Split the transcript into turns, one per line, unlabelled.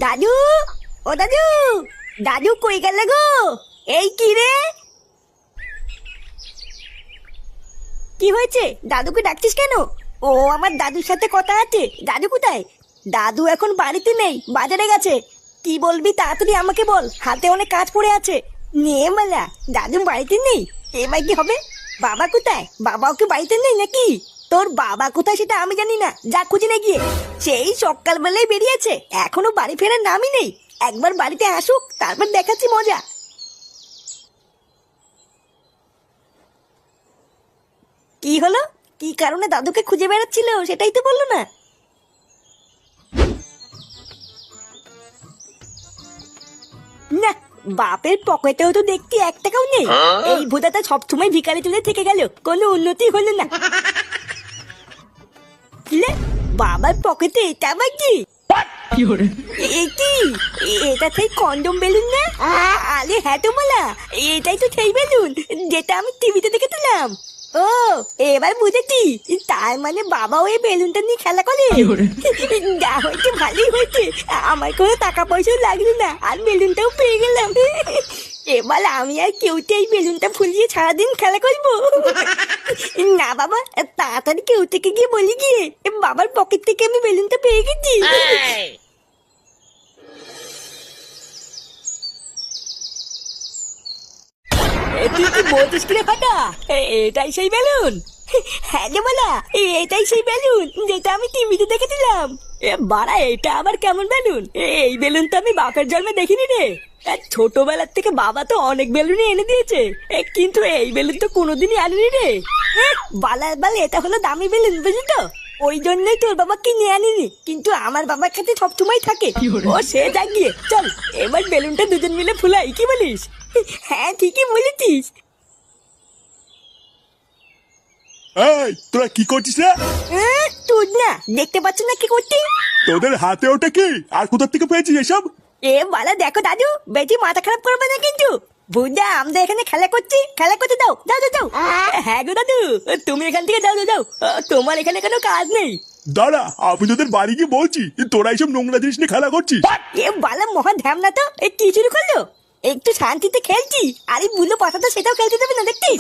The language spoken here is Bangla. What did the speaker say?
দাদু, ও দাদু, দাদু কই গেল গো? এই কি রে? কি হয়েছে? দাদুকে ডাকছিস কেন? ও আমার দাদুর সাথে কথা আছে। দাদু কোথায়? দাদু এখন বাড়িতে নেই, বাজারে গেছে। কি বলবি তাড়াতাড়ি আমাকে বল, হাতে অনেক কাজ পড়ে আছে। নে মালা, দাদু বাড়িতে নেই, এবার কি হবে? বাবা কোথায়? বাবাও কি বাড়িতে নেই নাকি? তোর বাবা কোথায় সেটা আমি জানি না, যা খুঁজে নে গিয়ে। সেই সকালবেলায় বেরিয়েছে, এখনো বাড়ি ফেরার নামই নেই। একবার বাড়িতে আসুক, তারপর দেখাচ্ছি মজা। কি হলো? কি কারণে দাদুকে খুঁজে বেড়াচ্ছিল সেটাই তো বললো না। না, বাপের পকেটেও তো দেখতে 1 টাকাও নেই। এই ভোদাটা সবসময় ভিখারি তুলে থেকে গেল, কোনো উন্নতি হলো না। লে, বাবার পকেটে এটা আবার কি? এ কি? এটা সেই কন্ডম বেলুন না? আরে হ্যাঁ তো বলা, এটাই তো সেই বেলুন যেটা আমি টিভিতে দেখেছিলাম। ও, এবার বুঝেছি। তার মানে বাবা ওই বেলুনটা নিয়ে খেলা করে। যা হয়েছে ভালোই হয়েছে, আমার কোনো টাকা পয়সাও লাগলো না, আর বেলুনটাও পেয়ে গেলাম। এবার আমি আর কেউতে এই বেলুনটা ফুলিয়ে সারাদিন খেলা করবো। না বাবা, তাড়াতাড়ি কেউ থেকে গিয়ে বলি গিয়ে বাবার পকেট থেকে আমি বেলুনটা পেয়ে গেছি। তুই কি বলছিস কিরে ফাটা? এটাই সেই বেলুন? হ্যাঁ রে বলা, এটাই সেই বেলুন যেটা আমি টিভিতে দেখেছিলাম। বাড়া, এটা আবার কেমন বেলুন? এই বেলুন তো আমি বাপের জন্মে দেখিনি রে। ছোটবেলার থেকে বাবা তো অনেক বেলুনই এনে দিয়েছে, কিন্তু এই বেলুন তো কোনোদিনই আনেনি রে। বালার বাল, এটা হলো দামি বেলুন, বুঝলি তো? ওই জন্যই তোর বাবা কিনে আনিনি, কিন্তু আমার বাবার কাছে সবসময় থাকে। ও সে যাক গিয়ে, চল এবার বেলুনটা দুজন মিলে ফুলাই, কি বলিস? হ্যাঁ ঠিকই বলেছিস।
এই তোরা কি করছিস রে?
তুই না দেখতে পাচ্ছ না কি করছি?
তোদের হাতে ওটা কি, আর কোথা থেকে পেয়েছিস এসব?
বালা দেখো দাদু, বেশি মাথা খারাপ করবে না কিন্তু। বুঝা, আমরা এখানে খেলা করছি, খেলা করতে দাও, যাও যাও যাও। হ্যাঁ গো দাদু, তুমি এখান থেকে যাও যাও যাও, তোমার এখানে কোনো কাজ নেই।
দাঁড়া, আমি তোদের বাড়ি গিয়ে বলছি তোরা এইসব নোংরা জিনিস নিয়ে খেলা করছিস।
বালা মহা ধ্যামনা তো, কি শুরু করলো? একটু শান্তিতে খেলছি, আরে বুলো পাঠাটা সেটাও খেলতে দেবে না, দেখছিস?